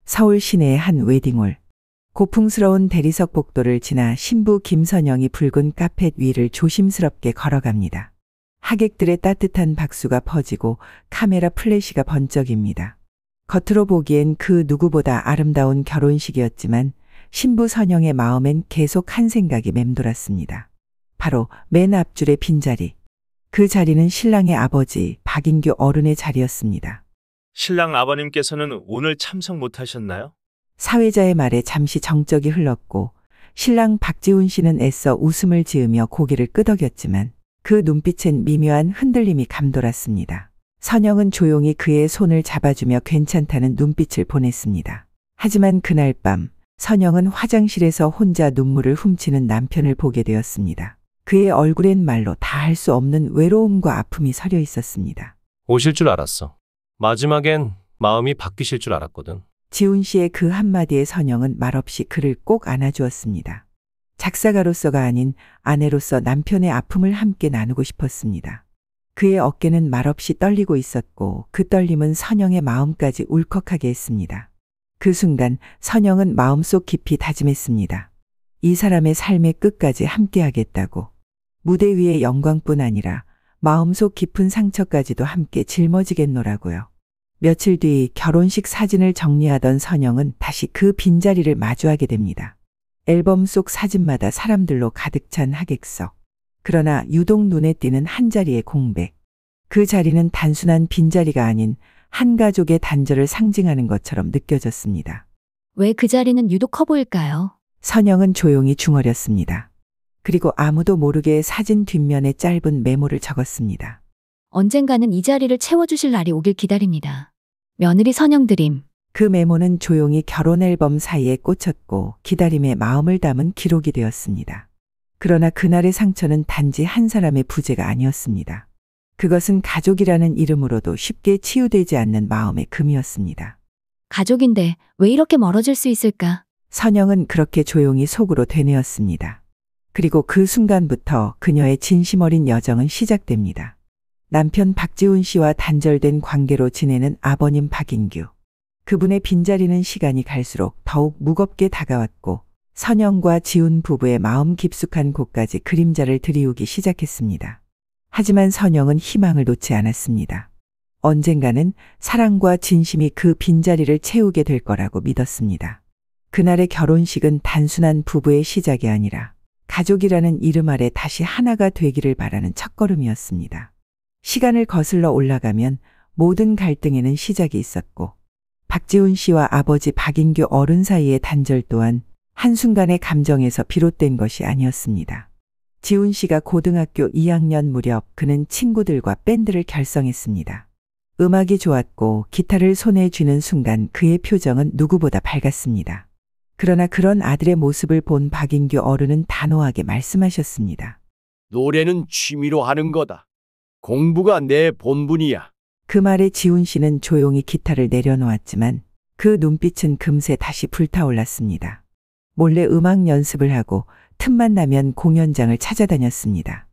서울 시내의 한 웨딩홀. 고풍스러운 대리석 복도를 지나 신부 김선영이 붉은 카펫 위를 조심스럽게 걸어갑니다. 하객들의 따뜻한 박수가 퍼지고 카메라 플래시가 번쩍입니다. 겉으로 보기엔 그 누구보다 아름다운 결혼식이었지만 신부 선영의 마음엔 계속 한 생각이 맴돌았습니다. 바로 맨 앞줄의 빈자리. 그 자리는 신랑의 아버지 박인규 어른의 자리였습니다. 신랑 아버님께서는 오늘 참석 못하셨나요? 사회자의 말에 잠시 정적이 흘렀고 신랑 박지훈 씨는 애써 웃음을 지으며 고개를 끄덕였지만 그 눈빛엔 미묘한 흔들림이 감돌았습니다. 선영은 조용히 그의 손을 잡아주며 괜찮다는 눈빛을 보냈습니다. 하지만 그날 밤 선영은 화장실에서 혼자 눈물을 훔치는 남편을 보게 되었습니다. 그의 얼굴엔 말로 다 할 수 없는 외로움과 아픔이 서려 있었습니다. 오실 줄 알았어. 마지막엔 마음이 바뀌실 줄 알았거든. 지훈 씨의 그 한마디에 선영은 말없이 그를 꼭 안아주었습니다. 작사가로서가 아닌 아내로서 남편의 아픔을 함께 나누고 싶었습니다. 그의 어깨는 말없이 떨리고 있었고 그 떨림은 선영의 마음까지 울컥하게 했습니다. 그 순간 선영은 마음속 깊이 다짐했습니다. 이 사람의 삶의 끝까지 함께하겠다고. 무대 위의 영광뿐 아니라 마음속 깊은 상처까지도 함께 짊어지겠노라고요. 며칠 뒤 결혼식 사진을 정리하던 선영은 다시 그 빈자리를 마주하게 됩니다. 앨범 속 사진마다 사람들로 가득 찬 하객석. 그러나 유독 눈에 띄는 한 자리의 공백. 그 자리는 단순한 빈자리가 아닌 한 가족의 단절을 상징하는 것처럼 느껴졌습니다. 왜 그 자리는 유독 커 보일까요? 선영은 조용히 중얼였습니다. 그리고 아무도 모르게 사진 뒷면에 짧은 메모를 적었습니다. 언젠가는 이 자리를 채워주실 날이 오길 기다립니다. 며느리 선영 드림. 그 메모는 조용히 결혼 앨범 사이에 꽂혔고 기다림에 마음을 담은 기록이 되었습니다. 그러나 그날의 상처는 단지 한 사람의 부재가 아니었습니다. 그것은 가족이라는 이름으로도 쉽게 치유되지 않는 마음의 금이었습니다. 가족인데 왜 이렇게 멀어질 수 있을까? 선영은 그렇게 조용히 속으로 되뇌었습니다. 그리고 그 순간부터 그녀의 진심 어린 여정은 시작됩니다. 남편 박지훈 씨와 단절된 관계로 지내는 아버님 박인규. 그분의 빈자리는 시간이 갈수록 더욱 무겁게 다가왔고 선영과 지훈 부부의 마음 깊숙한 곳까지 그림자를 들이우기 시작했습니다. 하지만 선영은 희망을 놓지 않았습니다. 언젠가는 사랑과 진심이 그 빈자리를 채우게 될 거라고 믿었습니다. 그날의 결혼식은 단순한 부부의 시작이 아니라 가족이라는 이름 아래 다시 하나가 되기를 바라는 첫걸음이었습니다. 시간을 거슬러 올라가면 모든 갈등에는 시작이 있었고 박지훈 씨와 아버지 박인규 어른 사이의 단절 또한 한순간의 감정에서 비롯된 것이 아니었습니다. 지훈 씨가 고등학교 2학년 무렵 그는 친구들과 밴드를 결성했습니다. 음악이 좋았고 기타를 손에 쥐는 순간 그의 표정은 누구보다 밝았습니다. 그러나 그런 아들의 모습을 본 박인규 어른은 단호하게 말씀하셨습니다. 노래는 취미로 하는 거다. 공부가 내 본분이야. 그 말에 지훈 씨는 조용히 기타를 내려놓았지만 그 눈빛은 금세 다시 불타올랐습니다. 몰래 음악 연습을 하고 틈만 나면 공연장을 찾아다녔습니다.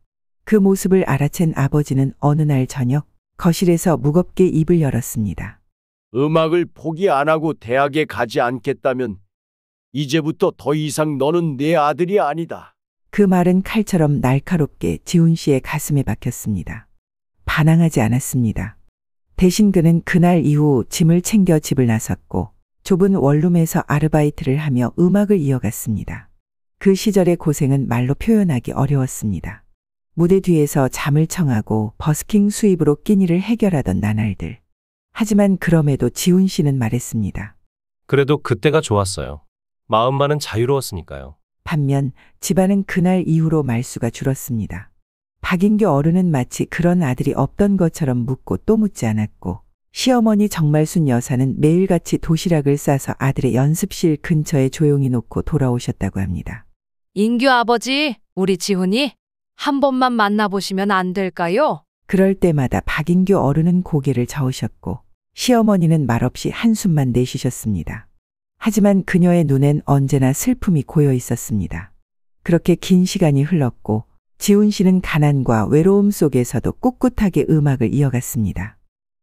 그 모습을 알아챈 아버지는 어느 날 저녁 거실에서 무겁게 입을 열었습니다. 음악을 포기 안 하고 대학에 가지 않겠다면 이제부터 더 이상 너는 내 아들이 아니다. 그 말은 칼처럼 날카롭게 지훈 씨의 가슴에 박혔습니다. 반항하지 않았습니다. 대신 그는 그날 이후 짐을 챙겨 집을 나섰고 좁은 원룸에서 아르바이트를 하며 음악을 이어갔습니다. 그 시절의 고생은 말로 표현하기 어려웠습니다. 무대 뒤에서 잠을 청하고 버스킹 수입으로 끼니를 해결하던 나날들. 하지만 그럼에도 지훈 씨는 말했습니다. 그래도 그때가 좋았어요. 마음만은 자유로웠으니까요. 반면 집안은 그날 이후로 말수가 줄었습니다. 박인규 어른은 마치 그런 아들이 없던 것처럼 묻고 또 묻지 않았고 시어머니 정말순 여사는 매일같이 도시락을 싸서 아들의 연습실 근처에 조용히 놓고 돌아오셨다고 합니다. 인규 아버지, 우리 지훈이 한 번만 만나보시면 안 될까요? 그럴 때마다 박인규 어른은 고개를 저으셨고 시어머니는 말없이 한숨만 내쉬셨습니다. 하지만 그녀의 눈엔 언제나 슬픔이 고여 있었습니다. 그렇게 긴 시간이 흘렀고 지훈 씨는 가난과 외로움 속에서도 꿋꿋하게 음악을 이어갔습니다.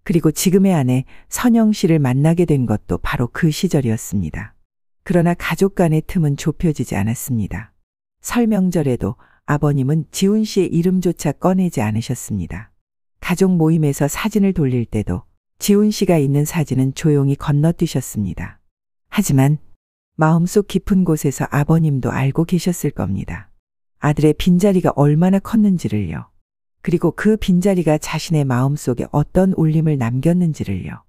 그리고 지금의 아내 선영 씨를 만나게 된 것도 바로 그 시절이었습니다. 그러나 가족 간의 틈은 좁혀지지 않았습니다. 설 명절에도 아버님은 지훈 씨의 이름조차 꺼내지 않으셨습니다. 가족 모임에서 사진을 돌릴 때도 지훈 씨가 있는 사진은 조용히 건너뛰셨습니다. 하지만 마음속 깊은 곳에서 아버님도 알고 계셨을 겁니다. 아들의 빈자리가 얼마나 컸는지를요. 그리고 그 빈자리가 자신의 마음속에 어떤 울림을 남겼는지를요.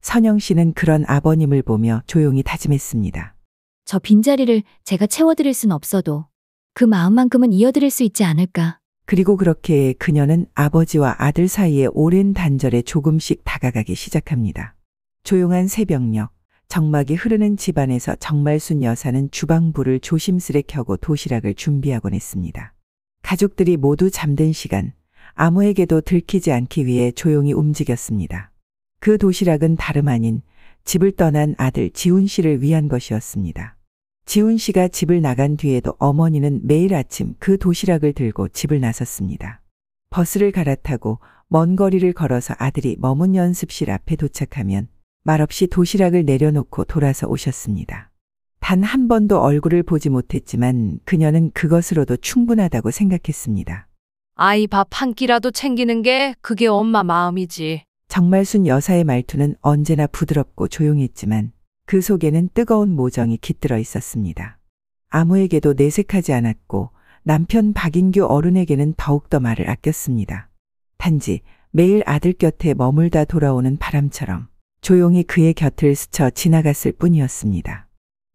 선영 씨는 그런 아버님을 보며 조용히 다짐했습니다. 저 빈자리를 제가 채워드릴 순 없어도 그 마음만큼은 이어드릴 수 있지 않을까. 그리고 그렇게 그녀는 아버지와 아들 사이의 오랜 단절에 조금씩 다가가기 시작합니다. 조용한 새벽녘, 정막이 흐르는 집안에서 정말순 여사는 주방불을 조심스레 켜고 도시락을 준비하곤 했습니다. 가족들이 모두 잠든 시간, 아무에게도 들키지 않기 위해 조용히 움직였습니다. 그 도시락은 다름 아닌 집을 떠난 아들 지훈 씨를 위한 것이었습니다. 지훈 씨가 집을 나간 뒤에도 어머니는 매일 아침 그 도시락을 들고 집을 나섰습니다. 버스를 갈아타고 먼 거리를 걸어서 아들이 머문 연습실 앞에 도착하면 말없이 도시락을 내려놓고 돌아서 오셨습니다. 단 한 번도 얼굴을 보지 못했지만 그녀는 그것으로도 충분하다고 생각했습니다. 아이 밥 한 끼라도 챙기는 게 그게 엄마 마음이지. 정말순 여사의 말투는 언제나 부드럽고 조용했지만 그 속에는 뜨거운 모정이 깃들어 있었습니다. 아무에게도 내색하지 않았고 남편 박인규 어른에게는 더욱더 말을 아꼈습니다. 단지 매일 아들 곁에 머물다 돌아오는 바람처럼 조용히 그의 곁을 스쳐 지나갔을 뿐이었습니다.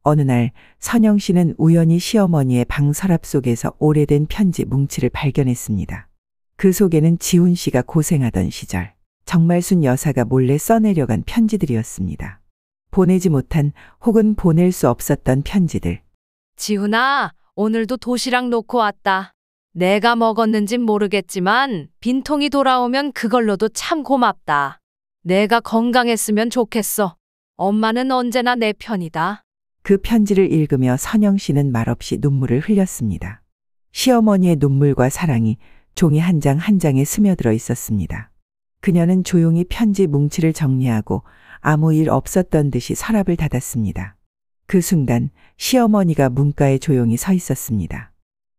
어느 날 선영 씨는 우연히 시어머니의 방 서랍 속에서 오래된 편지 뭉치를 발견했습니다. 그 속에는 지훈 씨가 고생하던 시절 정말순 여사가 몰래 써내려간 편지들이었습니다. 보내지 못한 혹은 보낼 수 없었던 편지들. 지훈아, 오늘도 도시락 놓고 왔다. 내가 먹었는진 모르겠지만 빈통이 돌아오면 그걸로도 참 고맙다. 내가 건강했으면 좋겠어. 엄마는 언제나 내 편이다. 그 편지를 읽으며 선영 씨는 말없이 눈물을 흘렸습니다. 시어머니의 눈물과 사랑이 종이 한 장 한 장에 스며들어 있었습니다. 그녀는 조용히 편지 뭉치를 정리하고 아무 일 없었던 듯이 서랍을 닫았습니다. 그 순간 시어머니가 문가에 조용히 서 있었습니다.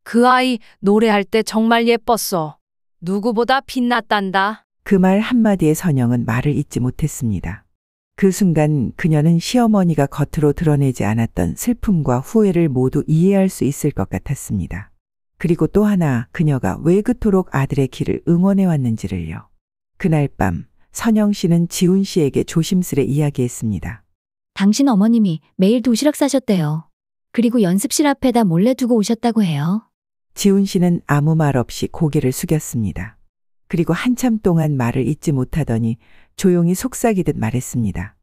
그 아이 노래할 때 정말 예뻤어. 누구보다 빛났단다. 그 말 한마디에 선영은 말을 잇지 못했습니다. 그 순간 그녀는 시어머니가 겉으로 드러내지 않았던 슬픔과 후회를 모두 이해할 수 있을 것 같았습니다. 그리고 또 하나 그녀가 왜 그토록 아들의 길을 응원해 왔는지를요. 그날 밤 선영 씨는 지훈 씨에게 조심스레 이야기했습니다. 당신 어머님이 매일 도시락 싸셨대요. 그리고 연습실 앞에다 몰래 두고 오셨다고 해요. 지훈 씨는 아무 말 없이 고개를 숙였습니다. 그리고 한참 동안 말을 잇지 못하더니 조용히 속삭이듯 말했습니다.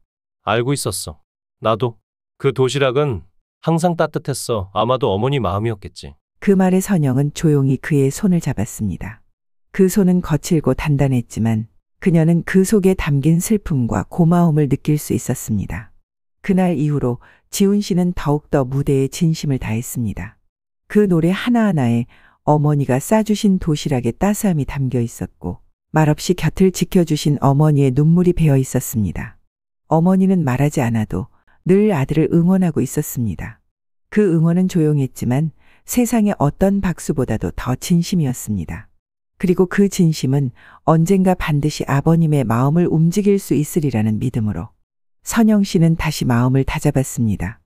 알고 있었어. 나도. 그 도시락은 항상 따뜻했어. 아마도 어머니 마음이었겠지. 그 말에 선영은 조용히 그의 손을 잡았습니다. 그 손은 거칠고 단단했지만 그녀는 그 속에 담긴 슬픔과 고마움을 느낄 수 있었습니다. 그날 이후로 지훈 씨는 더욱더 무대에 진심을 다했습니다. 그 노래 하나하나에 어머니가 싸주신 도시락의 따스함이 담겨 있었고 말없이 곁을 지켜주신 어머니의 눈물이 배어 있었습니다. 어머니는 말하지 않아도 늘 아들을 응원하고 있었습니다. 그 응원은 조용했지만 세상의 어떤 박수보다도 더 진심이었습니다. 그리고 그 진심은 언젠가 반드시 아버님의 마음을 움직일 수 있으리라는 믿음으로 선영 씨는 다시 마음을 다잡았습니다.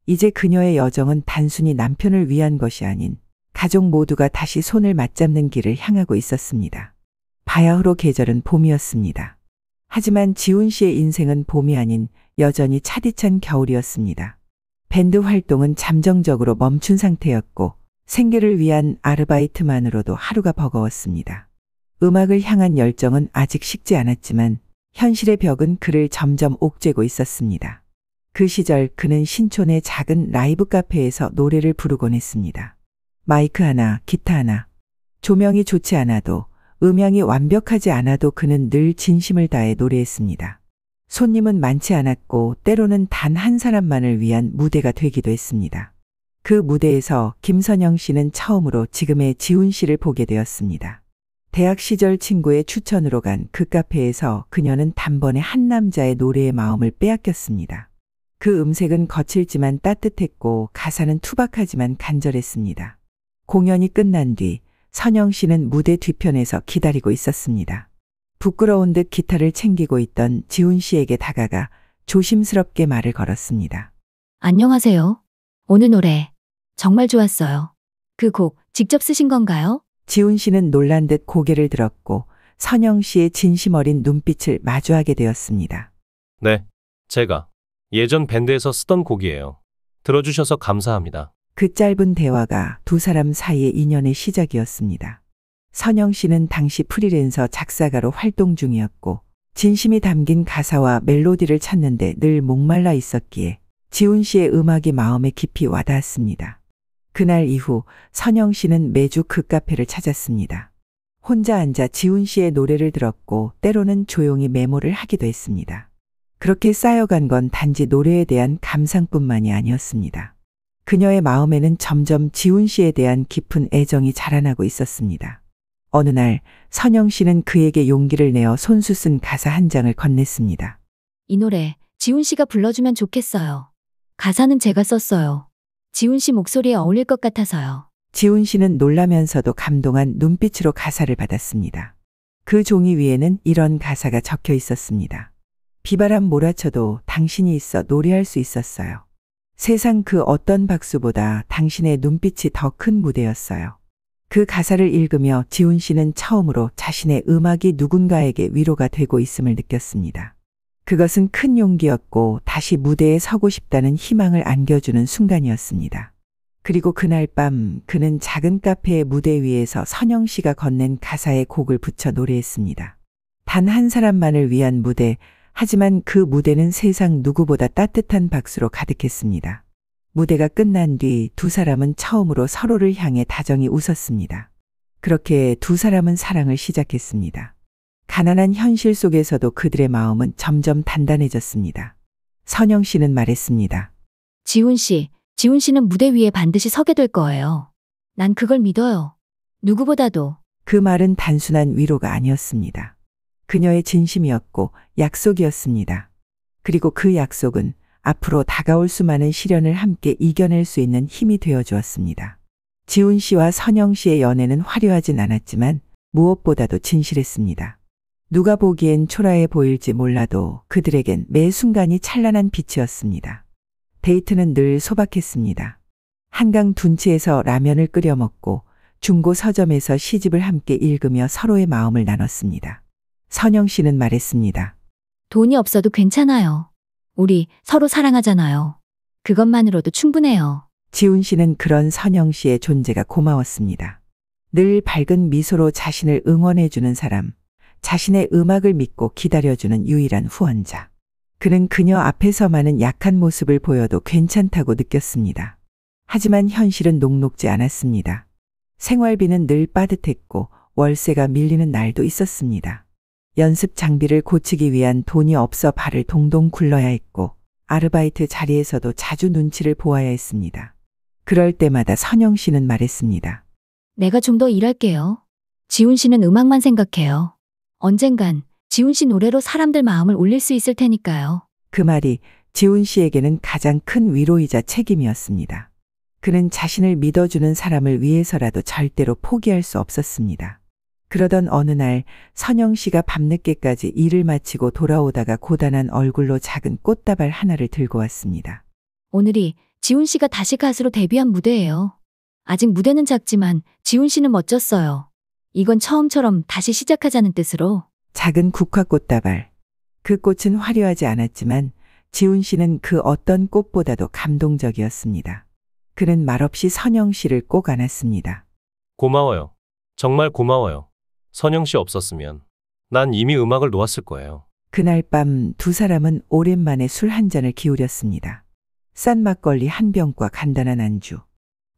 이제 그녀의 여정은 단순히 남편을 위한 것이 아닌 가족 모두가 다시 손을 맞잡는 길을 향하고 있었습니다. 바야흐로 계절은 봄이었습니다. 하지만 지훈 씨의 인생은 봄이 아닌 여전히 차디찬 겨울이었습니다. 밴드 활동은 잠정적으로 멈춘 상태였고 생계를 위한 아르바이트만으로도 하루가 버거웠습니다. 음악을 향한 열정은 아직 식지 않았지만 현실의 벽은 그를 점점 옥죄고 있었습니다. 그 시절 그는 신촌의 작은 라이브 카페에서 노래를 부르곤 했습니다. 마이크 하나, 기타 하나. 조명이 좋지 않아도 음향이 완벽하지 않아도 그는 늘 진심을 다해 노래했습니다. 손님은 많지 않았고 때로는 단 한 사람만을 위한 무대가 되기도 했습니다. 그 무대에서 김선영 씨는 처음으로 지금의 지훈 씨를 보게 되었습니다. 대학 시절 친구의 추천으로 간 그 카페에서 그녀는 단번에 한 남자의 노래의 마음을 빼앗겼습니다. 그 음색은 거칠지만 따뜻했고 가사는 투박하지만 간절했습니다. 공연이 끝난 뒤 선영 씨는 무대 뒤편에서 기다리고 있었습니다. 부끄러운 듯 기타를 챙기고 있던 지훈 씨에게 다가가 조심스럽게 말을 걸었습니다. 안녕하세요. 오늘 노래 정말 좋았어요. 그 곡 직접 쓰신 건가요? 지훈 씨는 놀란 듯 고개를 들었고 선영 씨의 진심 어린 눈빛을 마주하게 되었습니다. 네, 제가 예전 밴드에서 쓰던 곡이에요. 들어주셔서 감사합니다. 그 짧은 대화가 두 사람 사이의 인연의 시작이었습니다. 선영 씨는 당시 프리랜서 작사가로 활동 중이었고 진심이 담긴 가사와 멜로디를 찾는데 늘 목말라 있었기에 지훈 씨의 음악이 마음에 깊이 와닿았습니다. 그날 이후 선영 씨는 매주 그 카페를 찾았습니다. 혼자 앉아 지훈 씨의 노래를 들었고 때로는 조용히 메모를 하기도 했습니다. 그렇게 쌓여간 건 단지 노래에 대한 감상뿐만이 아니었습니다. 그녀의 마음에는 점점 지훈 씨에 대한 깊은 애정이 자라나고 있었습니다. 어느 날 선영 씨는 그에게 용기를 내어 손수 쓴 가사 한 장을 건넸습니다. 이 노래 지훈 씨가 불러주면 좋겠어요. 가사는 제가 썼어요. 지훈 씨 목소리에 어울릴 것 같아서요. 지훈 씨는 놀라면서도 감동한 눈빛으로 가사를 받았습니다. 그 종이 위에는 이런 가사가 적혀 있었습니다. 비바람 몰아쳐도 당신이 있어 노래할 수 있었어요. 세상 그 어떤 박수보다 당신의 눈빛이 더 큰 무대였어요. 그 가사를 읽으며 지훈 씨는 처음으로 자신의 음악이 누군가에게 위로가 되고 있음을 느꼈습니다. 그것은 큰 용기였고 다시 무대에 서고 싶다는 희망을 안겨주는 순간이었습니다. 그리고 그날 밤 그는 작은 카페의 무대 위에서 선영 씨가 건넨 가사에 곡을 붙여 노래했습니다. 단 한 사람만을 위한 무대, 하지만 그 무대는 세상 누구보다 따뜻한 박수로 가득했습니다. 무대가 끝난 뒤 두 사람은 처음으로 서로를 향해 다정히 웃었습니다. 그렇게 두 사람은 사랑을 시작했습니다. 가난한 현실 속에서도 그들의 마음은 점점 단단해졌습니다. 선영 씨는 말했습니다. 지훈 씨는 무대 위에 반드시 서게 될 거예요. 난 그걸 믿어요. 누구보다도. 그 말은 단순한 위로가 아니었습니다. 그녀의 진심이었고 약속이었습니다. 그리고 그 약속은 앞으로 다가올 수많은 시련을 함께 이겨낼 수 있는 힘이 되어 주었습니다. 지훈 씨와 선영 씨의 연애는 화려하진 않았지만 무엇보다도 진실했습니다. 누가 보기엔 초라해 보일지 몰라도 그들에겐 매 순간이 찬란한 빛이었습니다. 데이트는 늘 소박했습니다. 한강 둔치에서 라면을 끓여 먹고 중고 서점에서 시집을 함께 읽으며 서로의 마음을 나눴습니다. 선영 씨는 말했습니다. 돈이 없어도 괜찮아요. 우리 서로 사랑하잖아요. 그것만으로도 충분해요. 지훈 씨는 그런 선영 씨의 존재가 고마웠습니다. 늘 밝은 미소로 자신을 응원해주는 사람, 자신의 음악을 믿고 기다려주는 유일한 후원자. 그는 그녀 앞에서만은 약한 모습을 보여도 괜찮다고 느꼈습니다. 하지만 현실은 녹록지 않았습니다. 생활비는 늘 빠듯했고 월세가 밀리는 날도 있었습니다. 연습 장비를 고치기 위한 돈이 없어 발을 동동 굴러야 했고 아르바이트 자리에서도 자주 눈치를 보아야 했습니다. 그럴 때마다 선영 씨는 말했습니다. 내가 좀 더 일할게요. 지훈 씨는 음악만 생각해요. 언젠간 지훈 씨 노래로 사람들 마음을 울릴 수 있을 테니까요. 그 말이 지훈 씨에게는 가장 큰 위로이자 책임이었습니다. 그는 자신을 믿어주는 사람을 위해서라도 절대로 포기할 수 없었습니다. 그러던 어느 날 선영 씨가 밤늦게까지 일을 마치고 돌아오다가 고단한 얼굴로 작은 꽃다발 하나를 들고 왔습니다. 오늘이 지훈 씨가 다시 가수로 데뷔한 무대예요. 아직 무대는 작지만 지훈 씨는 멋졌어요. 이건 처음처럼 다시 시작하자는 뜻으로. 작은 국화꽃다발. 그 꽃은 화려하지 않았지만 지훈 씨는 그 어떤 꽃보다도 감동적이었습니다. 그는 말없이 선영 씨를 꼭 안았습니다. 고마워요. 정말 고마워요. 선영 씨 없었으면 난 이미 음악을 놓았을 거예요. 그날 밤 두 사람은 오랜만에 술 한 잔을 기울였습니다. 싼 막걸리 한 병과 간단한 안주.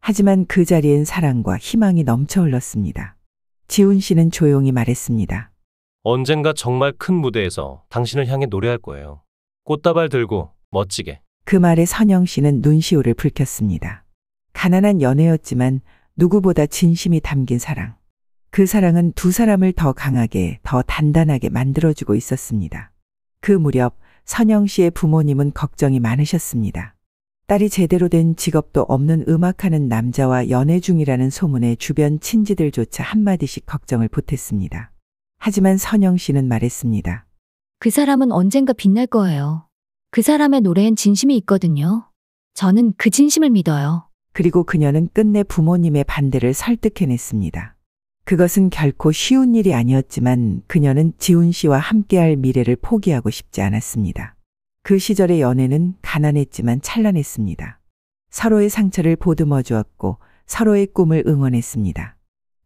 하지만 그 자리엔 사랑과 희망이 넘쳐 흘렀습니다. 지훈 씨는 조용히 말했습니다. 언젠가 정말 큰 무대에서 당신을 향해 노래할 거예요. 꽃다발 들고 멋지게. 그 말에 선영 씨는 눈시울을 붉혔습니다. 가난한 연애였지만 누구보다 진심이 담긴 사랑. 그 사랑은 두 사람을 더 강하게, 더 단단하게 만들어주고 있었습니다. 그 무렵 선영 씨의 부모님은 걱정이 많으셨습니다. 딸이 제대로 된 직업도 없는 음악하는 남자와 연애 중이라는 소문에 주변 친지들조차 한마디씩 걱정을 보탰습니다. 하지만 선영 씨는 말했습니다. 그 사람은 언젠가 빛날 거예요. 그 사람의 노래엔 진심이 있거든요. 저는 그 진심을 믿어요. 그리고 그녀는 끝내 부모님의 반대를 설득해냈습니다. 그것은 결코 쉬운 일이 아니었지만 그녀는 지훈 씨와 함께할 미래를 포기하고 싶지 않았습니다. 그 시절의 연애는 가난했지만 찬란했습니다. 서로의 상처를 보듬어 주었고 서로의 꿈을 응원했습니다.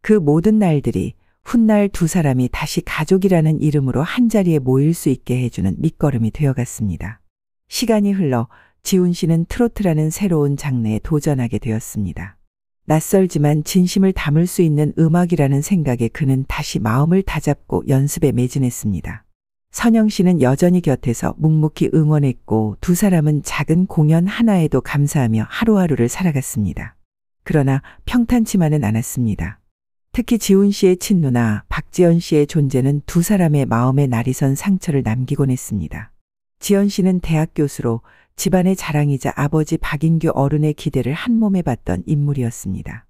그 모든 날들이 훗날 두 사람이 다시 가족이라는 이름으로 한자리에 모일 수 있게 해주는 밑거름이 되어갔습니다. 시간이 흘러 지훈 씨는 트로트라는 새로운 장르에 도전하게 되었습니다. 낯설지만 진심을 담을 수 있는 음악이라는 생각에 그는 다시 마음을 다잡고 연습에 매진했습니다. 선영 씨는 여전히 곁에서 묵묵히 응원했고 두 사람은 작은 공연 하나에도 감사하며 하루하루를 살아갔습니다. 그러나 평탄치만은 않았습니다. 특히 지훈 씨의 친누나 박지연 씨의 존재는 두 사람의 마음에 날이 선 상처를 남기곤 했습니다. 지연 씨는 대학 교수로 집안의 자랑이자 아버지 박인규 어른의 기대를 한몸에 받던 인물이었습니다.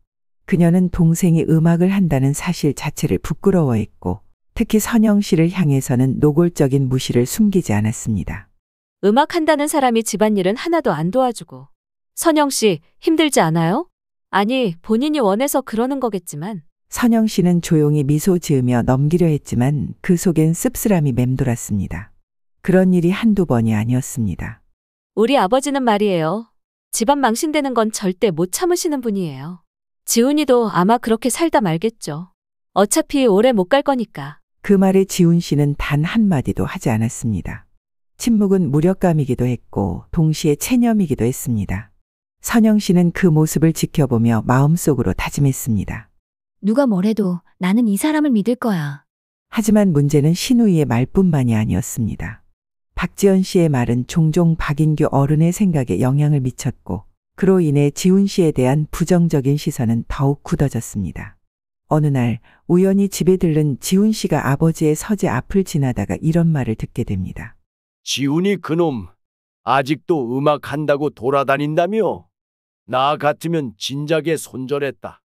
그녀는 동생이 음악을 한다는 사실 자체를 부끄러워했고 특히 선영 씨를 향해서는 노골적인 무시를 숨기지 않았습니다. 음악한다는 사람이 집안일은 하나도 안 도와주고. 선영 씨, 힘들지 않아요? 아니, 본인이 원해서 그러는 거겠지만. 선영 씨는 조용히 미소 지으며 넘기려 했지만 그 속엔 씁쓸함이 맴돌았습니다. 그런 일이 한두 번이 아니었습니다. 우리 아버지는 말이에요. 집안 망신되는 건 절대 못 참으시는 분이에요. 지훈이도 아마 그렇게 살다 말겠죠. 어차피 오래 못 갈 거니까. 그 말에 지훈 씨는 단 한마디도 하지 않았습니다. 침묵은 무력감이기도 했고 동시에 체념이기도 했습니다. 선영 씨는 그 모습을 지켜보며 마음속으로 다짐했습니다. 누가 뭐래도 나는 이 사람을 믿을 거야. 하지만 문제는 신우이의 말뿐만이 아니었습니다. 박지연 씨의 말은 종종 박인규 어른의 생각에 영향을 미쳤고 그로 인해 지훈 씨에 대한 부정적인 시선은 더욱 굳어졌습니다. 어느 날 우연히 집에 들른 지훈 씨가 아버지의 서재 앞을 지나다가 이런 말을 듣게 됩니다. 지훈이 그놈 아직도 음악 한다고 돌아다닌다며? 나 같으면 진작에 손절했다.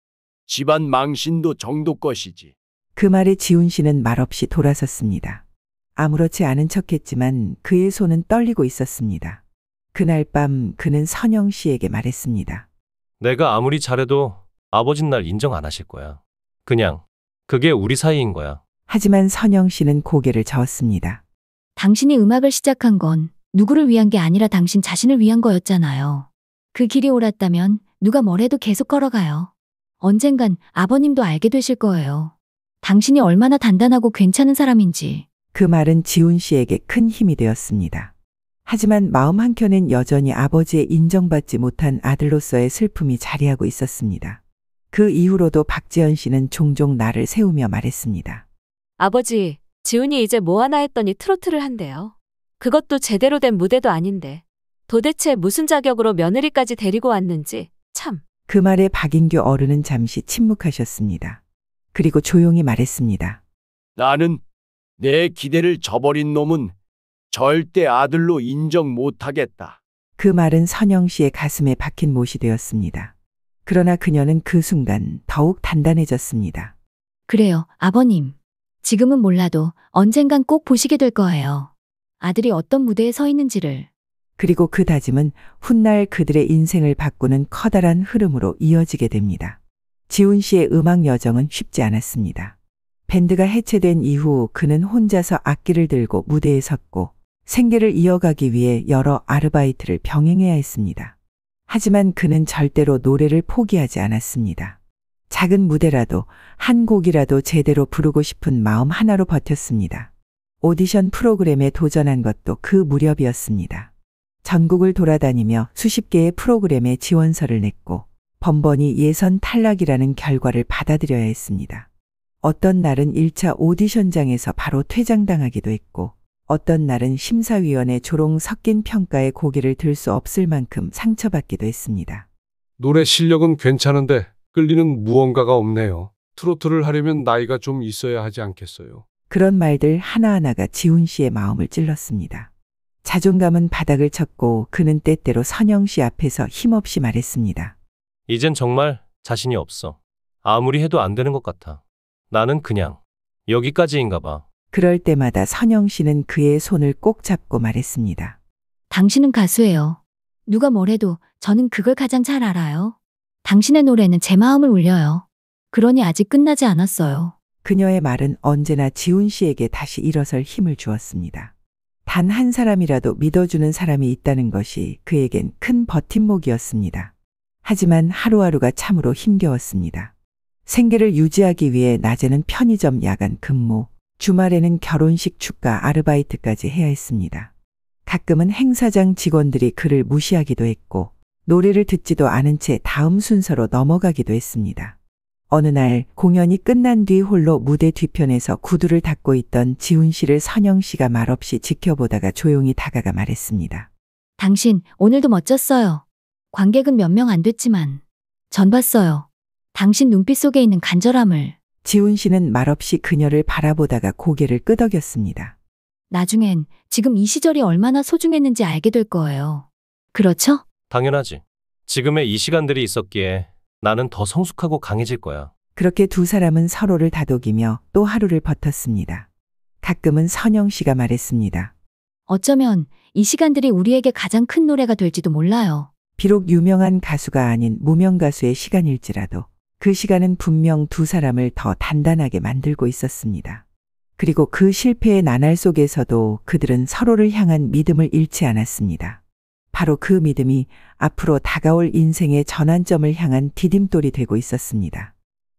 집안 망신도 정도 것이지. 그 말에 지훈 씨는 말없이 돌아섰습니다. 아무렇지 않은 척했지만 그의 손은 떨리고 있었습니다. 그날 밤 그는 선영 씨에게 말했습니다. 내가 아무리 잘해도 아버진 날 인정 안 하실 거야. 그냥 그게 우리 사이인 거야. 하지만 선영 씨는 고개를 저었습니다. 당신이 음악을 시작한 건 누구를 위한 게 아니라 당신 자신을 위한 거였잖아요. 그 길이 옳았다면 누가 뭐래도 계속 걸어가요. 언젠간 아버님도 알게 되실 거예요. 당신이 얼마나 단단하고 괜찮은 사람인지. 그 말은 지훈 씨에게 큰 힘이 되었습니다. 하지만 마음 한켠엔 여전히 아버지의 인정받지 못한 아들로서의 슬픔이 자리하고 있었습니다. 그 이후로도 박지연 씨는 종종 나를 세우며 말했습니다. 아버지, 지훈이 이제 뭐 하나 했더니 트로트를 한대요. 그것도 제대로 된 무대도 아닌데. 도대체 무슨 자격으로 며느리까지 데리고 왔는지 참. 그 말에 박인규 어른은 잠시 침묵하셨습니다. 그리고 조용히 말했습니다. 나는 내 기대를 저버린 놈은 절대 아들로 인정 못하겠다. 그 말은 선영 씨의 가슴에 박힌 못이 되었습니다. 그러나 그녀는 그 순간 더욱 단단해졌습니다. 그래요, 아버님. 지금은 몰라도 언젠간 꼭 보시게 될 거예요. 아들이 어떤 무대에 서 있는지를. 그리고 그 다짐은 훗날 그들의 인생을 바꾸는 커다란 흐름으로 이어지게 됩니다. 지훈 씨의 음악 여정은 쉽지 않았습니다. 밴드가 해체된 이후 그는 혼자서 악기를 들고 무대에 섰고 생계를 이어가기 위해 여러 아르바이트를 병행해야 했습니다. 하지만 그는 절대로 노래를 포기하지 않았습니다. 작은 무대라도 한 곡이라도 제대로 부르고 싶은 마음 하나로 버텼습니다. 오디션 프로그램에 도전한 것도 그 무렵이었습니다. 전국을 돌아다니며 수십 개의 프로그램에 지원서를 냈고 번번이 예선 탈락이라는 결과를 받아들여야 했습니다. 어떤 날은 1차 오디션장에서 바로 퇴장당하기도 했고 어떤 날은 심사위원의 조롱 섞인 평가에 고개를 들 수 없을 만큼 상처받기도 했습니다. 노래 실력은 괜찮은데 끌리는 무언가가 없네요. 트로트를 하려면 나이가 좀 있어야 하지 않겠어요? 그런 말들 하나하나가 지훈 씨의 마음을 찔렀습니다. 자존감은 바닥을 쳤고 그는 때때로 선영 씨 앞에서 힘없이 말했습니다. 이젠 정말 자신이 없어. 아무리 해도 안 되는 것 같아. 나는 그냥 여기까지인가 봐. 그럴 때마다 선영 씨는 그의 손을 꼭 잡고 말했습니다. 당신은 가수예요. 누가 뭐래도 저는 그걸 가장 잘 알아요. 당신의 노래는 제 마음을 울려요. 그러니 아직 끝나지 않았어요. 그녀의 말은 언제나 지훈 씨에게 다시 일어설 힘을 주었습니다. 단 한 사람이라도 믿어주는 사람이 있다는 것이 그에겐 큰 버팀목이었습니다. 하지만 하루하루가 참으로 힘겨웠습니다. 생계를 유지하기 위해 낮에는 편의점 야간 근무, 주말에는 결혼식 축가 아르바이트까지 해야 했습니다. 가끔은 행사장 직원들이 그를 무시하기도 했고 노래를 듣지도 않은 채 다음 순서로 넘어가기도 했습니다. 어느 날 공연이 끝난 뒤 홀로 무대 뒤편에서 구두를 닦고 있던 지훈 씨를 선영 씨가 말없이 지켜보다가 조용히 다가가 말했습니다. 당신 오늘도 멋졌어요. 관객은 몇 명 안 됐지만 전 봤어요. 당신 눈빛 속에 있는 간절함을. 지훈 씨는 말없이 그녀를 바라보다가 고개를 끄덕였습니다. 나중엔 지금 이 시절이 얼마나 소중했는지 알게 될 거예요. 그렇죠? 당연하지. 지금의 이 시간들이 있었기에 나는 더 성숙하고 강해질 거야. 그렇게 두 사람은 서로를 다독이며 또 하루를 버텼습니다. 가끔은 선영 씨가 말했습니다. 어쩌면 이 시간들이 우리에게 가장 큰 노래가 될지도 몰라요. 비록 유명한 가수가 아닌 무명 가수의 시간일지라도 그 시간은 분명 두 사람을 더 단단하게 만들고 있었습니다. 그리고 그 실패의 나날 속에서도 그들은 서로를 향한 믿음을 잃지 않았습니다. 바로 그 믿음이 앞으로 다가올 인생의 전환점을 향한 디딤돌이 되고 있었습니다.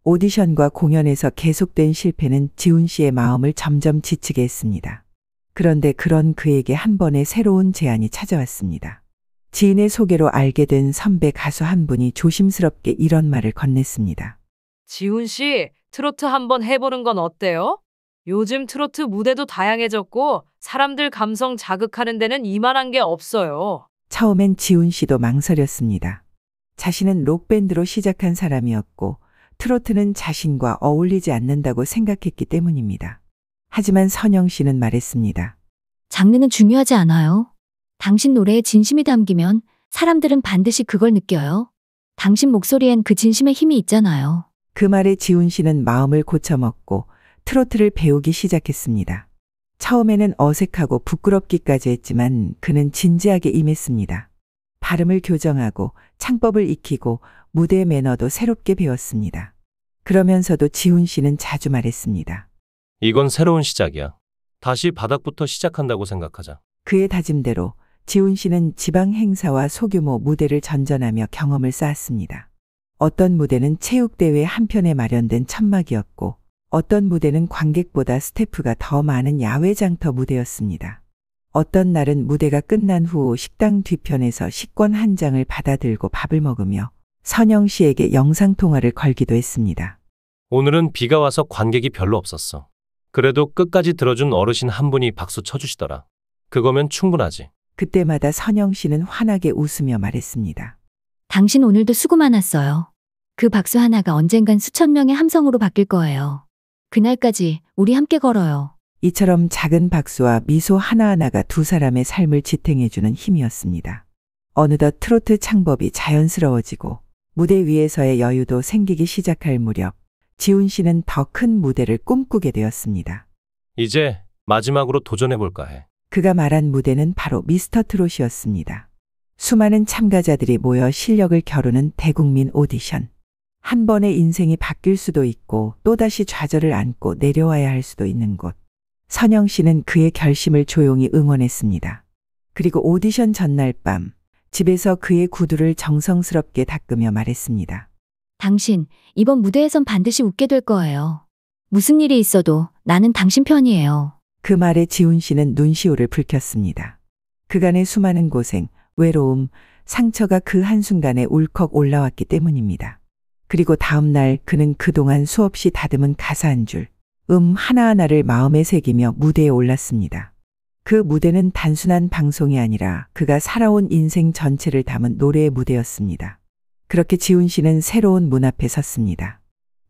오디션과 공연에서 계속된 실패는 지훈 씨의 마음을 점점 지치게 했습니다. 그런데 그런 그에게 한 번의 새로운 제안이 찾아왔습니다. 지인의 소개로 알게 된 선배 가수 한 분이 조심스럽게 이런 말을 건넸습니다. 지훈 씨, 트로트 한번 해보는 건 어때요? 요즘 트로트 무대도 다양해졌고 사람들 감성 자극하는 데는 이만한 게 없어요. 처음엔 지훈 씨도 망설였습니다. 자신은 록밴드로 시작한 사람이었고 트로트는 자신과 어울리지 않는다고 생각했기 때문입니다. 하지만 선영 씨는 말했습니다. 장르는 중요하지 않아요. 당신 노래에 진심이 담기면 사람들은 반드시 그걸 느껴요. 당신 목소리엔 그 진심의 힘이 있잖아요. 그 말에 지훈 씨는 마음을 고쳐먹고 트로트를 배우기 시작했습니다. 처음에는 어색하고 부끄럽기까지 했지만 그는 진지하게 임했습니다. 발음을 교정하고 창법을 익히고 무대 매너도 새롭게 배웠습니다. 그러면서도 지훈 씨는 자주 말했습니다. 이건 새로운 시작이야. 다시 바닥부터 시작한다고 생각하자. 그의 다짐대로 지훈 씨는 지방 행사와 소규모 무대를 전전하며 경험을 쌓았습니다. 어떤 무대는 체육대회 한편에 마련된 천막이었고 어떤 무대는 관객보다 스태프가 더 많은 야외 장터 무대였습니다. 어떤 날은 무대가 끝난 후 식당 뒤편에서 식권 한 장을 받아들고 밥을 먹으며 선영 씨에게 영상통화를 걸기도 했습니다. 오늘은 비가 와서 관객이 별로 없었어. 그래도 끝까지 들어준 어르신 한 분이 박수 쳐주시더라. 그거면 충분하지. 그때마다 선영 씨는 환하게 웃으며 말했습니다. 당신 오늘도 수고 많았어요. 그 박수 하나가 언젠간 수천 명의 함성으로 바뀔 거예요. 그날까지 우리 함께 걸어요. 이처럼 작은 박수와 미소 하나하나가 두 사람의 삶을 지탱해주는 힘이었습니다. 어느덧 트로트 창법이 자연스러워지고 무대 위에서의 여유도 생기기 시작할 무렵 지훈 씨는 더 큰 무대를 꿈꾸게 되었습니다. 이제 마지막으로 도전해볼까 해. 그가 말한 무대는 바로 미스터 트롯이었습니다. 수많은 참가자들이 모여 실력을 겨루는 대국민 오디션. 한 번의 인생이 바뀔 수도 있고 또다시 좌절을 안고 내려와야 할 수도 있는 곳. 선영 씨는 그의 결심을 조용히 응원했습니다. 그리고 오디션 전날 밤 집에서 그의 구두를 정성스럽게 닦으며 말했습니다. 당신, 이번 무대에선 반드시 웃게 될 거예요. 무슨 일이 있어도 나는 당신 편이에요. 그 말에 지훈 씨는 눈시울을 붉혔습니다. 그간의 수많은 고생, 외로움, 상처가 그 한순간에 울컥 올라왔기 때문입니다. 그리고 다음 날 그는 그동안 수없이 다듬은 가사 한 줄, 하나하나를 마음에 새기며 무대에 올랐습니다. 그 무대는 단순한 방송이 아니라 그가 살아온 인생 전체를 담은 노래의 무대였습니다. 그렇게 지훈 씨는 새로운 문 앞에 섰습니다.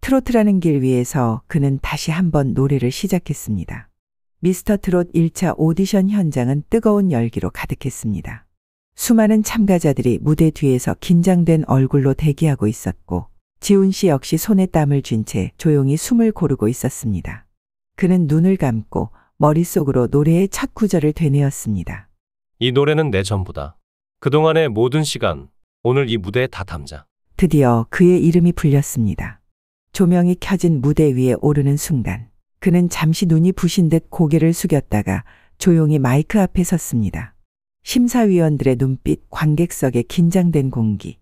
트로트라는 길 위에서 그는 다시 한번 노래를 시작했습니다. 미스터 트롯 1차 오디션 현장은 뜨거운 열기로 가득했습니다. 수많은 참가자들이 무대 뒤에서 긴장된 얼굴로 대기하고 있었고 지훈 씨 역시 손에 땀을 쥔 채 조용히 숨을 고르고 있었습니다. 그는 눈을 감고 머릿속으로 노래의 첫 구절을 되뇌었습니다. 이 노래는 내 전부다. 그동안의 모든 시간, 오늘 이 무대에 다 담자. 드디어 그의 이름이 불렸습니다. 조명이 켜진 무대 위에 오르는 순간 그는 잠시 눈이 부신 듯 고개를 숙였다가 조용히 마이크 앞에 섰습니다. 심사위원들의 눈빛, 관객석의 긴장된 공기.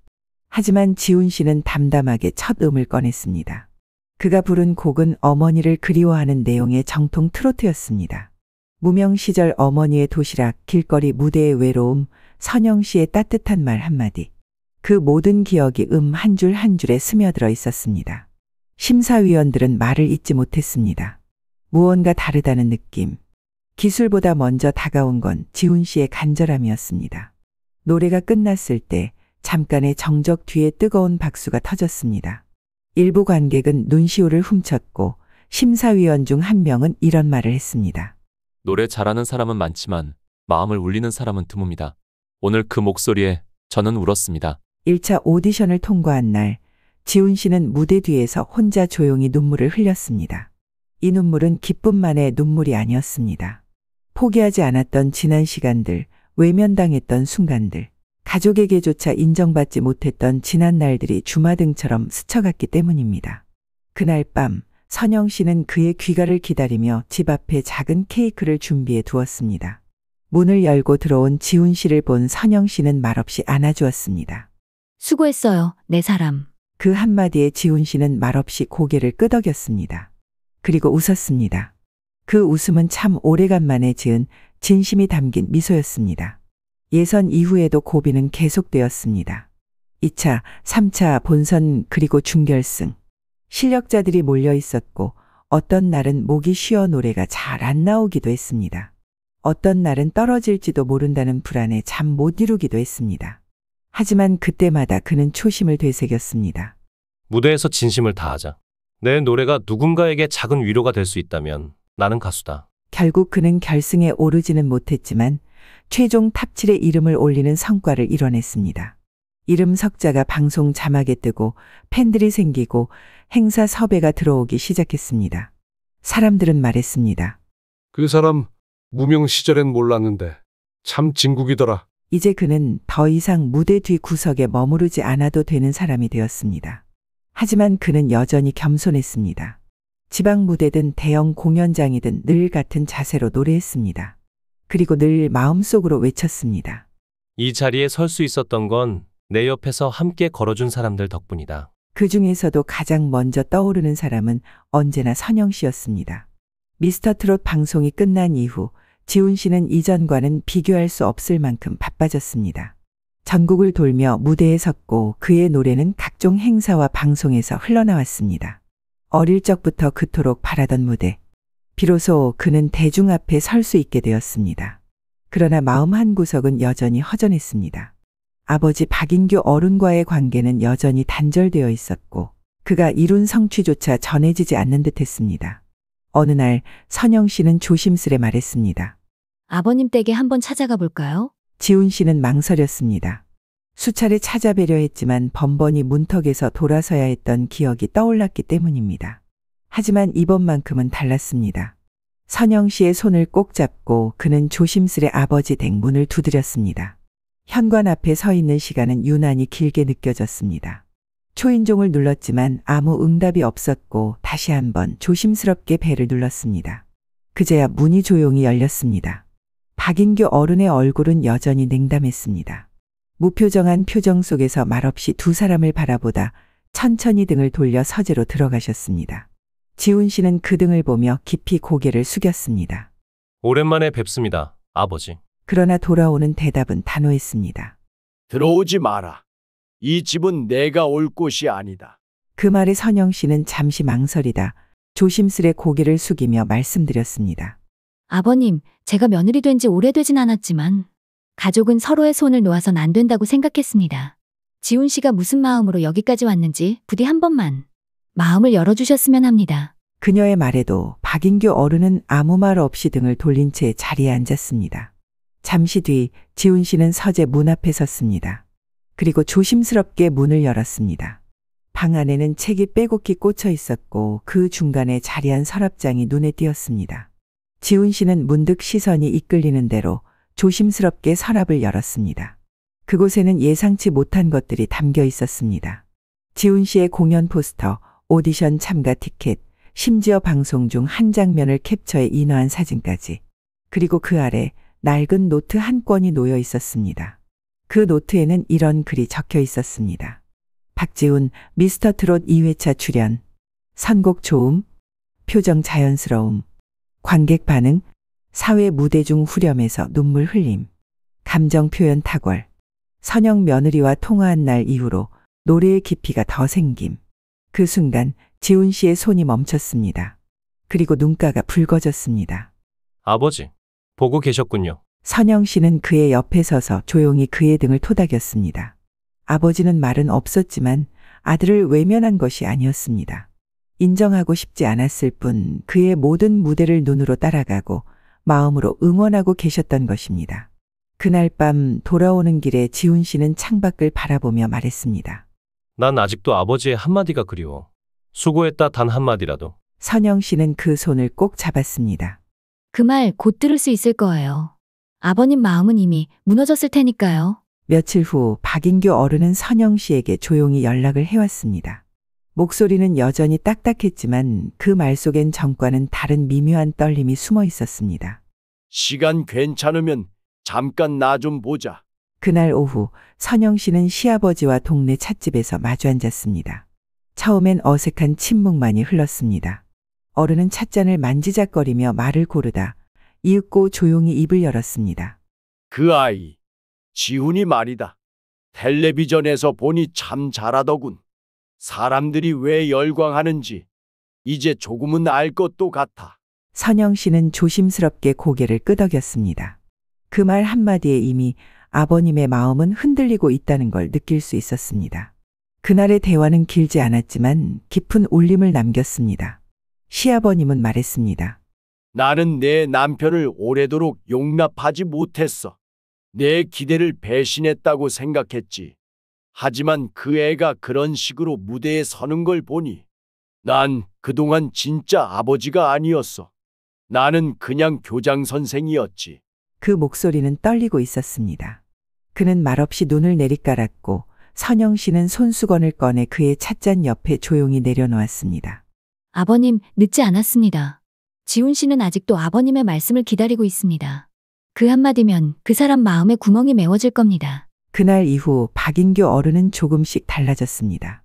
하지만 지훈 씨는 담담하게 첫 음을 꺼냈습니다. 그가 부른 곡은 어머니를 그리워하는 내용의 정통 트로트였습니다. 무명 시절 어머니의 도시락, 길거리 무대의 외로움, 선영 씨의 따뜻한 말 한마디. 그 모든 기억이 한 줄 한 줄에 스며들어 있었습니다. 심사위원들은 말을 잇지 못했습니다. 무언가 다르다는 느낌. 기술보다 먼저 다가온 건 지훈 씨의 간절함이었습니다. 노래가 끝났을 때 잠깐의 정적 뒤에 뜨거운 박수가 터졌습니다. 일부 관객은 눈시울을 훔쳤고 심사위원 중 한 명은 이런 말을 했습니다. 노래 잘하는 사람은 많지만 마음을 울리는 사람은 드뭅니다. 오늘 그 목소리에 저는 울었습니다. 1차 오디션을 통과한 날 지훈 씨는 무대 뒤에서 혼자 조용히 눈물을 흘렸습니다. 이 눈물은 기쁨만의 눈물이 아니었습니다. 포기하지 않았던 지난 시간들, 외면당했던 순간들, 가족에게조차 인정받지 못했던 지난 날들이 주마등처럼 스쳐갔기 때문입니다. 그날 밤 선영 씨는 그의 귀가를 기다리며 집 앞에 작은 케이크를 준비해 두었습니다. 문을 열고 들어온 지훈 씨를 본 선영 씨는 말없이 안아주었습니다. 수고했어요, 내 사람. 그 한마디에 지훈 씨는 말없이 고개를 끄덕였습니다. 그리고 웃었습니다. 그 웃음은 참 오래간만에 지은 진심이 담긴 미소였습니다. 예선 이후에도 고비는 계속되었습니다. 2차, 3차 본선 그리고 준결승. 실력자들이 몰려 있었고 어떤 날은 목이 쉬어 노래가 잘 안 나오기도 했습니다. 어떤 날은 떨어질지도 모른다는 불안에 잠 못 이루기도 했습니다. 하지만 그때마다 그는 초심을 되새겼습니다. 무대에서 진심을 다하자. 내 노래가 누군가에게 작은 위로가 될 수 있다면 나는 가수다. 결국 그는 결승에 오르지는 못했지만 최종 탑7에 이름을 올리는 성과를 이뤄냈습니다. 이름 석자가 방송 자막에 뜨고 팬들이 생기고 행사 섭외가 들어오기 시작했습니다. 사람들은 말했습니다. 그 사람 무명 시절엔 몰랐는데 참 진국이더라. 이제 그는 더 이상 무대 뒤 구석에 머무르지 않아도 되는 사람이 되었습니다. 하지만 그는 여전히 겸손했습니다. 지방 무대든 대형 공연장이든 늘 같은 자세로 노래했습니다. 그리고 늘 마음속으로 외쳤습니다. 이 자리에 설 수 있었던 건 내 옆에서 함께 걸어준 사람들 덕분이다. 그 중에서도 가장 먼저 떠오르는 사람은 언제나 선영 씨였습니다. 미스터 트롯 방송이 끝난 이후 지훈 씨는 이전과는 비교할 수 없을 만큼 바빠졌습니다. 전국을 돌며 무대에 섰고 그의 노래는 각종 행사와 방송에서 흘러나왔습니다. 어릴 적부터 그토록 바라던 무대. 비로소 그는 대중 앞에 설 수 있게 되었습니다. 그러나 마음 한구석은 여전히 허전했습니다. 아버지 박인규 어른과의 관계는 여전히 단절되어 있었고 그가 이룬 성취조차 전해지지 않는 듯했습니다. 어느 날 선영 씨는 조심스레 말했습니다. 아버님 댁에 한번 찾아가 볼까요? 지훈 씨는 망설였습니다. 수차례 찾아뵈려 했지만 번번이 문턱에서 돌아서야 했던 기억이 떠올랐기 때문입니다. 하지만 이번만큼은 달랐습니다. 선영 씨의 손을 꼭 잡고 그는 조심스레 아버지 댁 문을 두드렸습니다. 현관 앞에 서 있는 시간은 유난히 길게 느껴졌습니다. 초인종을 눌렀지만 아무 응답이 없었고 다시 한번 조심스럽게 벨을 눌렀습니다. 그제야 문이 조용히 열렸습니다. 박인규 어른의 얼굴은 여전히 냉담했습니다. 무표정한 표정 속에서 말없이 두 사람을 바라보다 천천히 등을 돌려 서재로 들어가셨습니다. 지훈 씨는 그 등을 보며 깊이 고개를 숙였습니다. 오랜만에 뵙습니다, 아버지. 그러나 돌아오는 대답은 단호했습니다. 들어오지 마라. 이 집은 내가 올 곳이 아니다. 그 말에 선영 씨는 잠시 망설이다 조심스레 고개를 숙이며 말씀드렸습니다. 아버님, 제가 며느리 된 지 오래되진 않았지만 가족은 서로의 손을 놓아선 안 된다고 생각했습니다. 지훈 씨가 무슨 마음으로 여기까지 왔는지 부디 한 번만 마음을 열어주셨으면 합니다. 그녀의 말에도 박인규 어른은 아무 말 없이 등을 돌린 채 자리에 앉았습니다. 잠시 뒤 지훈 씨는 서재 문 앞에 섰습니다. 그리고 조심스럽게 문을 열었습니다. 방 안에는 책이 빼곡히 꽂혀 있었고 그 중간에 자리한 서랍장이 눈에 띄었습니다. 지훈 씨는 문득 시선이 이끌리는 대로 조심스럽게 서랍을 열었습니다. 그곳에는 예상치 못한 것들이 담겨 있었습니다. 지훈 씨의 공연 포스터, 오디션 참가 티켓, 심지어 방송 중 한 장면을 캡처해 인화한 사진까지. 그리고 그 아래 낡은 노트 한 권이 놓여 있었습니다. 그 노트에는 이런 글이 적혀 있었습니다. 박지훈 미스터 트롯 2회차 출연. 선곡 좋음. 표정 자연스러움. 관객 반응. 사회 무대 중 후렴에서 눈물 흘림. 감정 표현 탁월. 선영 며느리와 통화한 날 이후로 노래의 깊이가 더 생김. 그 순간 지훈 씨의 손이 멈췄습니다. 그리고 눈가가 붉어졌습니다. 아버지, 보고 계셨군요. 선영 씨는 그의 옆에 서서 조용히 그의 등을 토닥였습니다. 아버지는 말은 없었지만 아들을 외면한 것이 아니었습니다. 인정하고 싶지 않았을 뿐 그의 모든 무대를 눈으로 따라가고 마음으로 응원하고 계셨던 것입니다. 그날 밤 돌아오는 길에 지훈 씨는 창밖을 바라보며 말했습니다. 난 아직도 아버지의 한마디가 그리워. 수고했다 단 한마디라도. 선영 씨는 그 손을 꼭 잡았습니다. 그 말 곧 들을 수 있을 거예요. 아버님 마음은 이미 무너졌을 테니까요. 며칠 후 박인규 어른은 선영 씨에게 조용히 연락을 해왔습니다. 목소리는 여전히 딱딱했지만 그 말 속엔 전과는 다른 미묘한 떨림이 숨어 있었습니다. 시간 괜찮으면 잠깐 나 좀 보자. 그날 오후 선영 씨는 시아버지와 동네 찻집에서 마주 앉았습니다. 처음엔 어색한 침묵만이 흘렀습니다. 어른은 찻잔을 만지작거리며 말을 고르다 이윽고 조용히 입을 열었습니다. 그 아이, 지훈이 말이다. 텔레비전에서 보니 참 잘하더군. 사람들이 왜 열광하는지 이제 조금은 알 것도 같아. 선영 씨는 조심스럽게 고개를 끄덕였습니다. 그 말 한마디에 이미 아버님의 마음은 흔들리고 있다는 걸 느낄 수 있었습니다. 그날의 대화는 길지 않았지만 깊은 울림을 남겼습니다. 시아버님은 말했습니다. 나는 내 남편을 오래도록 용납하지 못했어. 내 기대를 배신했다고 생각했지. 하지만 그 애가 그런 식으로 무대에 서는 걸 보니 난 그동안 진짜 아버지가 아니었어. 나는 그냥 교장 선생이었지. 그 목소리는 떨리고 있었습니다. 그는 말없이 눈을 내리깔았고 선영 씨는 손수건을 꺼내 그의 찻잔 옆에 조용히 내려놓았습니다. 아버님, 늦지 않았습니다. 지훈 씨는 아직도 아버님의 말씀을 기다리고 있습니다. 그 한마디면 그 사람 마음에 구멍이 메워질 겁니다. 그날 이후 박인규 어른은 조금씩 달라졌습니다.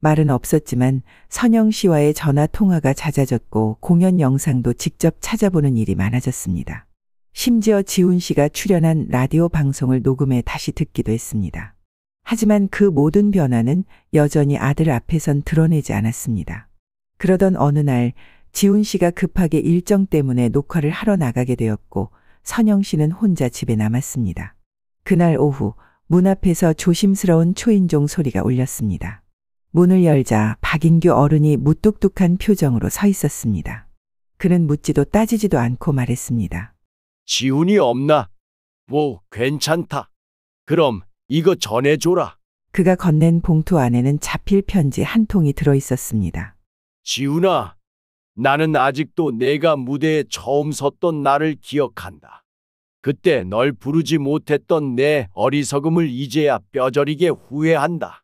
말은 없었지만 선영 씨와의 전화 통화가 잦아졌고 공연 영상도 직접 찾아보는 일이 많아졌습니다. 심지어 지훈 씨가 출연한 라디오 방송을 녹음해 다시 듣기도 했습니다. 하지만 그 모든 변화는 여전히 아들 앞에선 드러내지 않았습니다. 그러던 어느 날 지훈 씨가 급하게 일정 때문에 녹화를 하러 나가게 되었고 선영 씨는 혼자 집에 남았습니다. 그날 오후 문 앞에서 조심스러운 초인종 소리가 울렸습니다. 문을 열자 박인규 어른이 무뚝뚝한 표정으로 서 있었습니다. 그는 묻지도 따지지도 않고 말했습니다. 지훈이 없나? 뭐 괜찮다. 그럼 이거 전해줘라. 그가 건넨 봉투 안에는 자필 편지 한 통이 들어 있었습니다. 지훈아, 나는 아직도 내가 무대에 처음 섰던 날을 기억한다. 그때 널 부르지 못했던 내 어리석음을 이제야 뼈저리게 후회한다.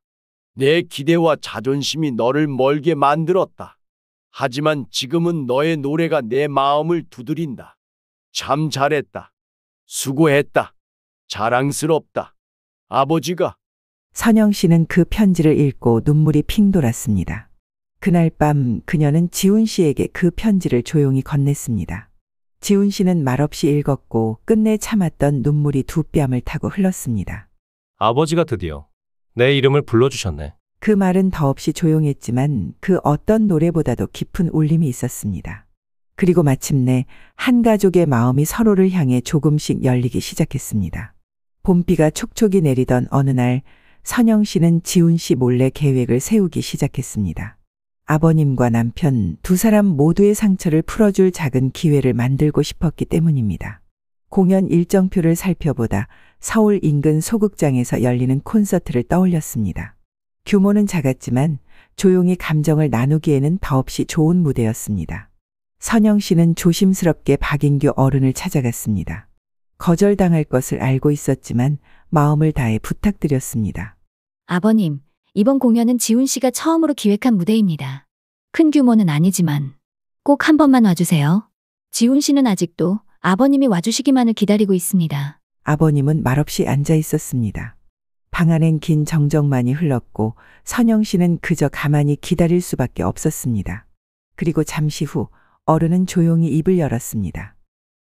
내 기대와 자존심이 너를 멀게 만들었다. 하지만 지금은 너의 노래가 내 마음을 두드린다. 참 잘했다. 수고했다. 자랑스럽다. 아버지가. 선영 씨는 그 편지를 읽고 눈물이 핑 돌았습니다. 그날 밤 그녀는 지훈 씨에게 그 편지를 조용히 건넸습니다. 지훈 씨는 말없이 읽었고 끝내 참았던 눈물이 두 뺨을 타고 흘렀습니다. 아버지가 드디어 내 이름을 불러주셨네. 그 말은 더없이 조용했지만 그 어떤 노래보다도 깊은 울림이 있었습니다. 그리고 마침내 한 가족의 마음이 서로를 향해 조금씩 열리기 시작했습니다. 봄비가 촉촉이 내리던 어느 날 선영 씨는 지훈 씨 몰래 계획을 세우기 시작했습니다. 아버님과 남편 두 사람 모두의 상처를 풀어줄 작은 기회를 만들고 싶었기 때문입니다. 공연 일정표를 살펴보다 서울 인근 소극장에서 열리는 콘서트를 떠올렸습니다. 규모는 작았지만 조용히 감정을 나누기에는 더없이 좋은 무대였습니다. 선영 씨는 조심스럽게 박인규 어른을 찾아갔습니다. 거절당할 것을 알고 있었지만 마음을 다해 부탁드렸습니다. 아버님, 이번 공연은 지훈 씨가 처음으로 기획한 무대입니다. 큰 규모는 아니지만 꼭 한 번만 와주세요. 지훈 씨는 아직도 아버님이 와주시기만을 기다리고 있습니다. 아버님은 말없이 앉아 있었습니다. 방 안엔 긴 정적만이 흘렀고 선영 씨는 그저 가만히 기다릴 수밖에 없었습니다. 그리고 잠시 후 어른은 조용히 입을 열었습니다.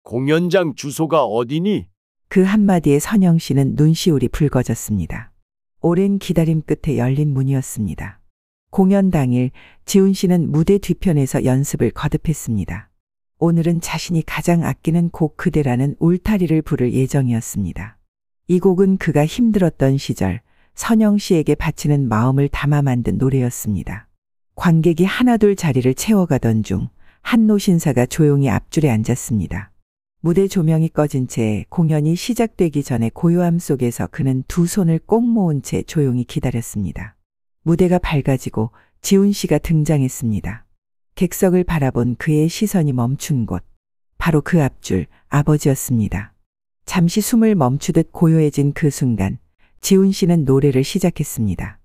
공연장 주소가 어디니? 그 한마디에 선영 씨는 눈시울이 붉어졌습니다. 오랜 기다림 끝에 열린 문이었습니다. 공연 당일 지훈 씨는 무대 뒤편에서 연습을 거듭했습니다. 오늘은 자신이 가장 아끼는 곡 그대라는 울타리를 부를 예정이었습니다. 이 곡은 그가 힘들었던 시절 선영 씨에게 바치는 마음을 담아 만든 노래였습니다. 관객이 하나둘 자리를 채워가던 중 한 노신사가 조용히 앞줄에 앉았습니다. 무대 조명이 꺼진 채 공연이 시작되기 전에 고요함 속에서 그는 두 손을 꼭 모은 채 조용히 기다렸습니다. 무대가 밝아지고 지훈 씨가 등장했습니다. 객석을 바라본 그의 시선이 멈춘 곳, 바로 그 앞줄 아버지였습니다. 잠시 숨을 멈추듯 고요해진 그 순간 지훈 씨는 노래를 시작했습니다.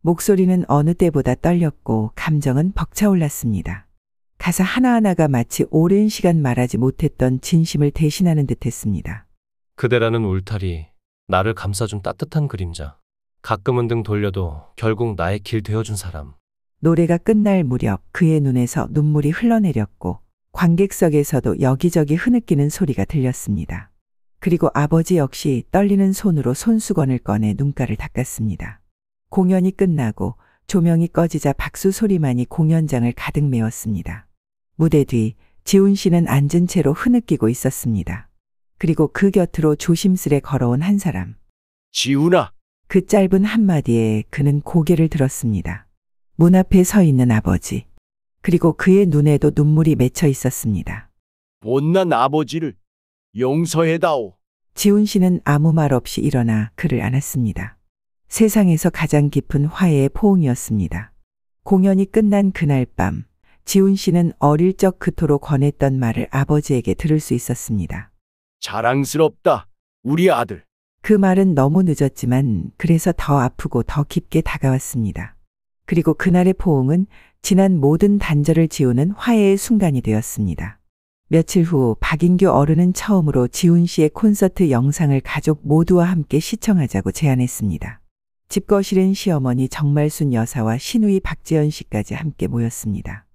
목소리는 어느 때보다 떨렸고 감정은 벅차올랐습니다. 가사 하나하나가 마치 오랜 시간 말하지 못했던 진심을 대신하는 듯했습니다. 그대라는 울타리, 나를 감싸준 따뜻한 그림자. 가끔은 등 돌려도 결국 나의 길 되어준 사람. 노래가 끝날 무렵 그의 눈에서 눈물이 흘러내렸고 관객석에서도 여기저기 흐느끼는 소리가 들렸습니다. 그리고 아버지 역시 떨리는 손으로 손수건을 꺼내 눈가를 닦았습니다. 공연이 끝나고 조명이 꺼지자 박수 소리만이 공연장을 가득 메웠습니다. 무대 뒤 지훈 씨는 앉은 채로 흐느끼고 있었습니다. 그리고 그 곁으로 조심스레 걸어온 한 사람. 지훈아. 그 짧은 한마디에 그는 고개를 들었습니다. 문 앞에 서 있는 아버지. 그리고 그의 눈에도 눈물이 맺혀 있었습니다. 못난 아버지를 용서해다오. 지훈 씨는 아무 말 없이 일어나 그를 안았습니다. 세상에서 가장 깊은 화해의 포옹이었습니다. 공연이 끝난 그날 밤, 지훈 씨는 어릴 적 그토록 권했던 말을 아버지에게 들을 수 있었습니다. 자랑스럽다, 우리 아들. 그 말은 너무 늦었지만 그래서 더 아프고 더 깊게 다가왔습니다. 그리고 그날의 포옹은 지난 모든 단절을 지우는 화해의 순간이 되었습니다. 며칠 후 박인규 어른은 처음으로 지훈 씨의 콘서트 영상을 가족 모두와 함께 시청하자고 제안했습니다. 집거실은 시어머니 정말순 여사와 시누이 박지연 씨까지 함께 모였습니다.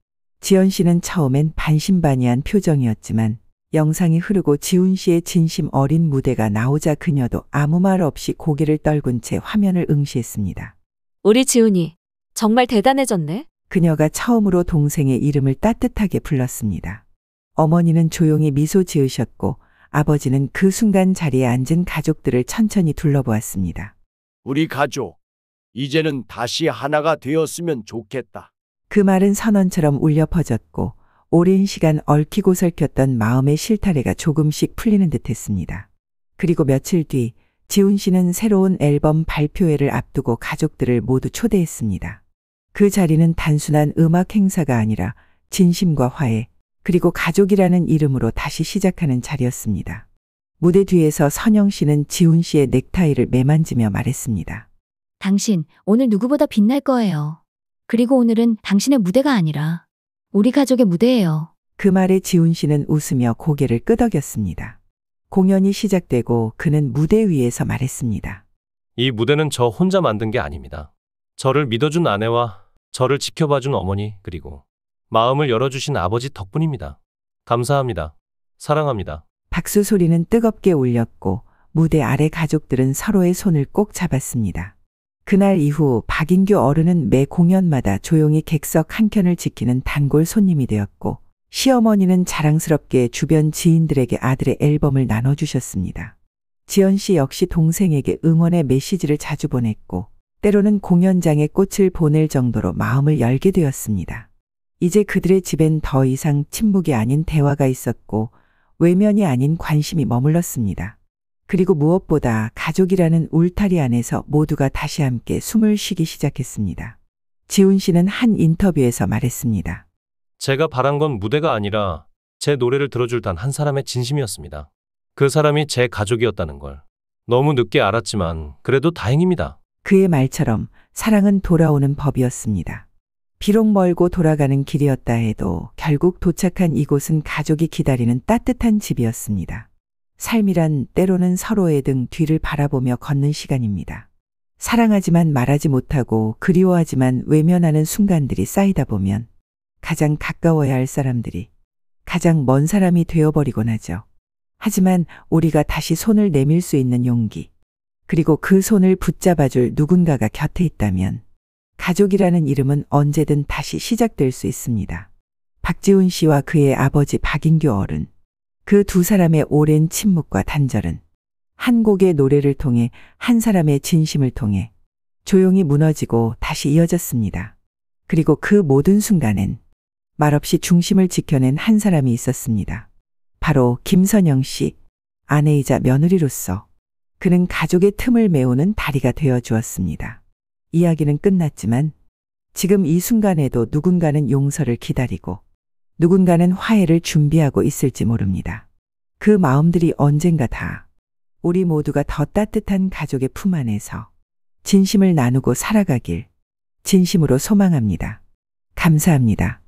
지연 씨는 처음엔 반신반의한 표정이었지만 영상이 흐르고 지훈 씨의 진심 어린 무대가 나오자 그녀도 아무 말 없이 고개를 떨군 채 화면을 응시했습니다. 우리 지훈이 정말 대단해졌네. 그녀가 처음으로 동생의 이름을 따뜻하게 불렀습니다. 어머니는 조용히 미소 지으셨고 아버지는 그 순간 자리에 앉은 가족들을 천천히 둘러보았습니다. 우리 가족, 이제는 다시 하나가 되었으면 좋겠다. 그 말은 선언처럼 울려 퍼졌고 오랜 시간 얽히고 설켰던 마음의 실타래가 조금씩 풀리는 듯했습니다. 그리고 며칠 뒤 지훈 씨는 새로운 앨범 발표회를 앞두고 가족들을 모두 초대했습니다. 그 자리는 단순한 음악 행사가 아니라 진심과 화해, 그리고 가족이라는 이름으로 다시 시작하는 자리였습니다. 무대 뒤에서 선영 씨는 지훈 씨의 넥타이를 매만지며 말했습니다. 당신 오늘 누구보다 빛날 거예요. 그리고 오늘은 당신의 무대가 아니라 우리 가족의 무대예요. 그 말에 지훈 씨는 웃으며 고개를 끄덕였습니다. 공연이 시작되고 그는 무대 위에서 말했습니다. 이 무대는 저 혼자 만든 게 아닙니다. 저를 믿어준 아내와 저를 지켜봐준 어머니, 그리고 마음을 열어주신 아버지 덕분입니다. 감사합니다. 사랑합니다. 박수 소리는 뜨겁게 울렸고 무대 아래 가족들은 서로의 손을 꼭 잡았습니다. 그날 이후 박인규 어른은 매 공연마다 조용히 객석 한켠을 지키는 단골 손님이 되었고 시어머니는 자랑스럽게 주변 지인들에게 아들의 앨범을 나눠주셨습니다. 지연 씨 역시 동생에게 응원의 메시지를 자주 보냈고 때로는 공연장에 꽃을 보낼 정도로 마음을 열게 되었습니다. 이제 그들의 집엔 더 이상 침묵이 아닌 대화가 있었고 외면이 아닌 관심이 머물렀습니다. 그리고 무엇보다 가족이라는 울타리 안에서 모두가 다시 함께 숨을 쉬기 시작했습니다. 지훈 씨는 한 인터뷰에서 말했습니다. 제가 바란 건 무대가 아니라 제 노래를 들어줄 단 한 사람의 진심이었습니다. 그 사람이 제 가족이었다는 걸 너무 늦게 알았지만 그래도 다행입니다. 그의 말처럼 사랑은 돌아오는 법이었습니다. 비록 멀고 돌아가는 길이었다 해도 결국 도착한 이곳은 가족이 기다리는 따뜻한 집이었습니다. 삶이란 때로는 서로의 등 뒤를 바라보며 걷는 시간입니다. 사랑하지만 말하지 못하고 그리워하지만 외면하는 순간들이 쌓이다 보면 가장 가까워야 할 사람들이 가장 먼 사람이 되어버리곤 하죠. 하지만 우리가 다시 손을 내밀 수 있는 용기, 그리고 그 손을 붙잡아줄 누군가가 곁에 있다면 가족이라는 이름은 언제든 다시 시작될 수 있습니다. 박지훈 씨와 그의 아버지 박인규 어른, 그 두 사람의 오랜 침묵과 단절은 한 곡의 노래를 통해 한 사람의 진심을 통해 조용히 무너지고 다시 이어졌습니다. 그리고 그 모든 순간엔 말없이 중심을 지켜낸 한 사람이 있었습니다. 바로 김선영 씨, 아내이자 며느리로서 그는 가족의 틈을 메우는 다리가 되어 주었습니다. 이야기는 끝났지만 지금 이 순간에도 누군가는 용서를 기다리고 누군가는 화해를 준비하고 있을지 모릅니다. 그 마음들이 언젠가 다 우리 모두가 더 따뜻한 가족의 품 안에서 진심을 나누고 살아가길 진심으로 소망합니다. 감사합니다.